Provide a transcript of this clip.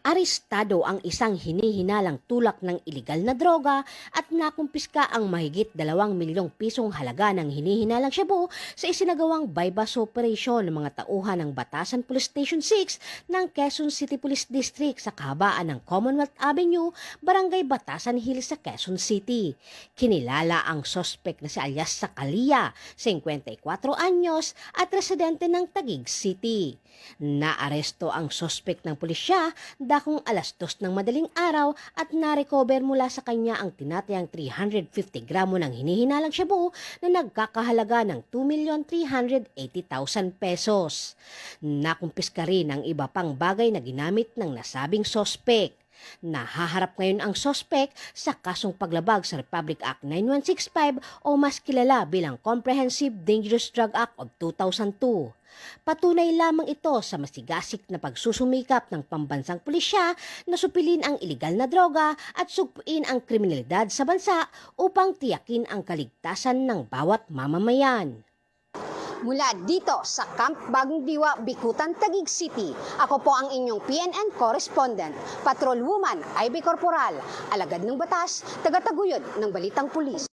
Arestado ang isang hinihinalang tulak ng ilegal na droga at nakumpiska ang mahigit 2 milyong pisong halaga ng hinihinalang shabu sa isinagawang bypass operation ng mga tauhan ng Batasan Police Station 6 ng Quezon City Police District sa kahabaan ng Commonwealth Avenue, Barangay Batasan Hills sa Quezon City. Kinilala ang sospek na si alias Sakalia, 54 anyos at residente ng Taguig City. Naaresto ang sospek ng pulisya dakong 2:00 ng madaling araw at narecover mula sa kanya ang tinatayang 350 gramo ng hinihinalang shabu na nagkakahalaga ng 2,380,000 pesos. Nakumpiska rin ang iba pang bagay na ginamit ng nasabing sospek. Nahaharap ngayon ang sospek sa kasong paglabag sa Republic Act 9165 o mas kilala bilang Comprehensive Dangerous Drug Act of 2002. Patunay lamang ito sa masigasig na pagsusumikap ng pambansang pulisya na supilin ang ilegal na droga at sugpuin ang kriminalidad sa bansa upang tiyakin ang kaligtasan ng bawat mamamayan. Mula dito sa Camp Bagong Diwa, Bikutan, Taguig City, ako po ang inyong PNN correspondent, Patrol Woman Ivy Corporal, alagad ng batas, tagataguyod ng Balitang Pulis.